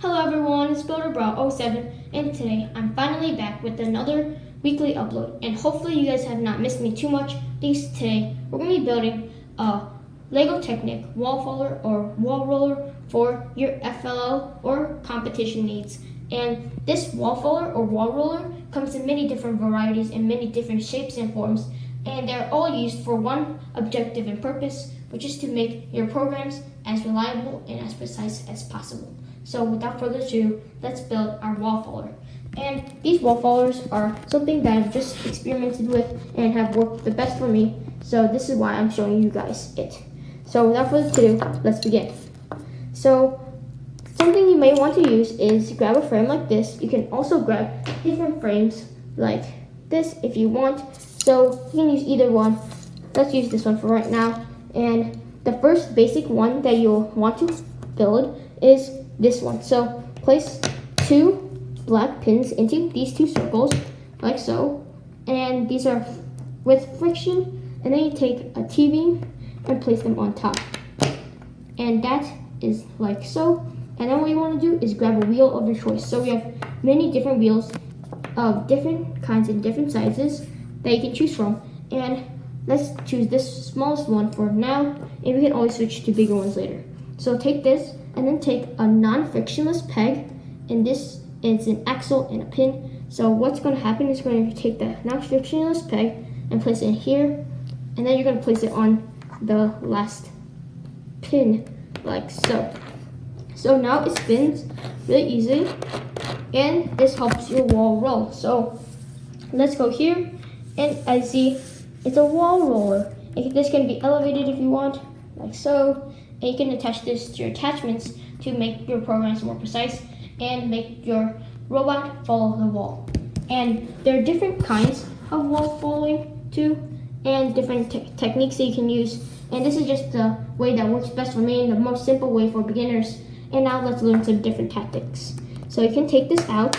Hello everyone, it's BuilderBro07 and today I'm finally back with another weekly upload, and hopefully you guys have not missed me too much because today we're going to be building a LEGO Technic wall faller or wall roller for your FLL or competition needs. And this wall faller or wall roller comes in many different varieties and many different shapes and forms, and they're all used for one objective and purpose, which is to make your programs as reliable and as precise as possible. So without further ado, let's build our wall faller. And these wall fallers are something that I've just experimented with and have worked the best for me. So this is why I'm showing you guys it. So without further ado, let's begin. So something you may want to use is grab a frame like this. You can also grab different frames like this if you want. So you can use either one. Let's use this one for right now. And the first basic one that you'll want to build is this one. So place two black pins into these two circles like so, and these are with friction, and then you take a T-beam and place them on top, and that is like so. And then what you want to do is grab a wheel of your choice. So we have many different wheels of different kinds and different sizes that you can choose from, and let's choose this smallest one for now, and we can always switch to bigger ones later. So take this and then take a non-frictionless peg, and this is an axle and a pin. So what's going to happen is we're going to take the non-frictionless peg and place it in here, and then you're going to place it on the last pin like so. So now it spins really easily, and this helps your wall roll. So let's go here, and as see, it's a wall roller. This can be elevated if you want, like so. And you can attach this to your attachments to make your programs more precise and make your robot follow the wall. And there are different kinds of wall following too, and different techniques that you can use. And this is just the way that works best for me and the most simple way for beginners. And now let's learn some different tactics. So you can take this out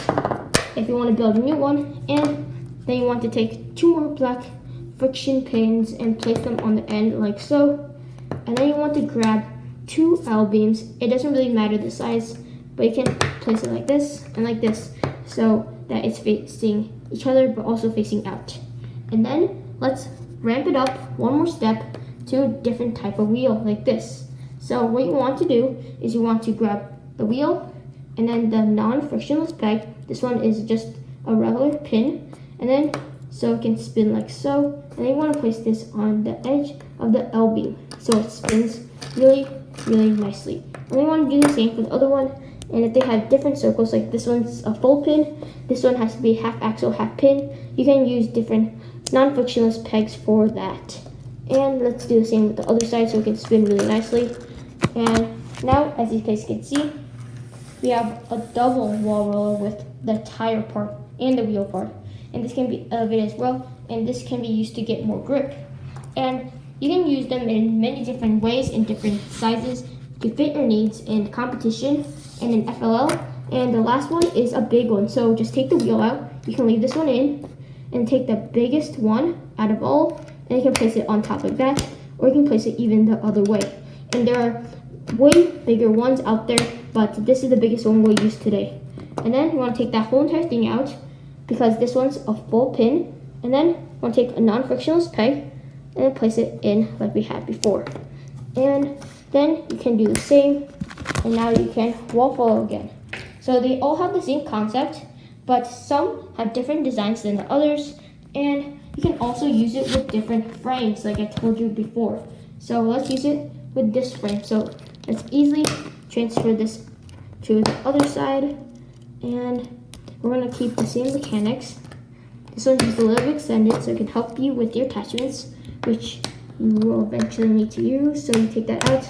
if you want to build a new one, and then you want to take two more black friction pins and place them on the end like so. And then you want to grab two L beams. It doesn't really matter the size, but you can place it like this and like this so that it's facing each other but also facing out. And then let's ramp it up one more step to a different type of wheel like this. So what you want to do is you want to grab the wheel and then the non-frictionless peg. This one is just a regular pin, and then so it can spin like so. And then you want to place this on the edge of the L beam so it spins really nicely. And we want to do the same for the other one. And if they have different circles, like this one's a full pin, this one has to be half axle, half pin, you can use different non-frictionless pegs for that. And let's do the same with the other side so it can spin really nicely. And now, as you guys can see, we have a double wall roller with the tire part and the wheel part. And this can be elevated as well, and this can be used to get more grip. And you can use them in many different ways in different sizes to fit your needs in competition and in FLL. And the last one is a big one. So just take the wheel out. You can leave this one in and take the biggest one out of all, and you can place it on top like that, or you can place it even the other way. And there are way bigger ones out there, but this is the biggest one we'll use today. And then you want to take that whole entire thing out because this one's a full pin. And then you want to take a non-frictionless peg and then place it in like we had before. And then you can do the same, and now you can wall follow again. So they all have the same concept, but some have different designs than the others, and you can also use it with different frames like I told you before. So let's use it with this frame. So let's easily transfer this to the other side, and we're going to keep the same mechanics. This one's just a little bit extended so it can help you with your attachments, which you will eventually need to use. So you take that out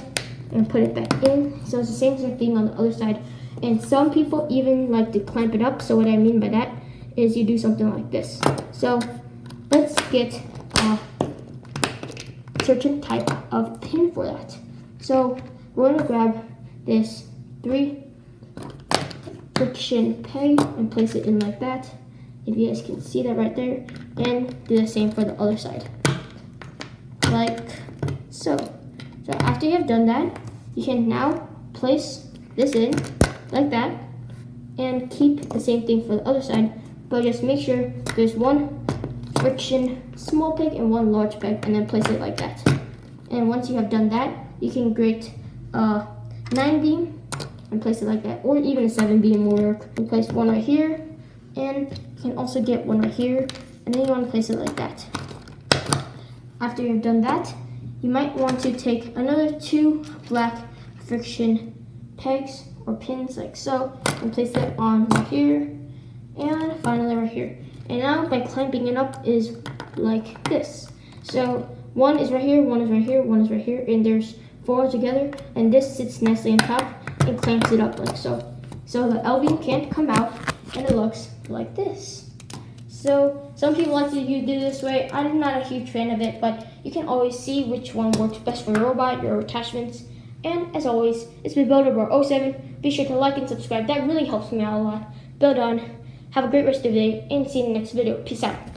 and put it back in. So it's the same thing on the other side. And some people even like to clamp it up. So what I mean by that is you do something like this. So let's get a certain type of pin for that. So we're going to grab this 3 friction peg and place it in like that. If you guys can see that right there. And do the same for the other side. Like so. So after you have done that, you can now place this in like that, and keep the same thing for the other side, but just make sure there's one friction small peg and one large peg, and then place it like that. And once you have done that, you can grate a 9 beam and place it like that, or even a 7 beam will work. You place one right here, and you can also get one right here, and then you want to place it like that. After you've done that, you might want to take another 2 black friction pegs or pins like so, and place it on right here, and finally right here. And now by clamping it up is like this. So one is right here, one is right here, one is right here, and there's 4 together, and this sits nicely on top and clamps it up like so. So the L beam can't come out, and it looks like this. So some people like to do this way. I'm not a huge fan of it, but you can always see which one works best for your robot, your attachments. And as always, it's been BuilderBro07. Be sure to like and subscribe. That really helps me out a lot. Build on. Have a great rest of the day, and see you in the next video. Peace out.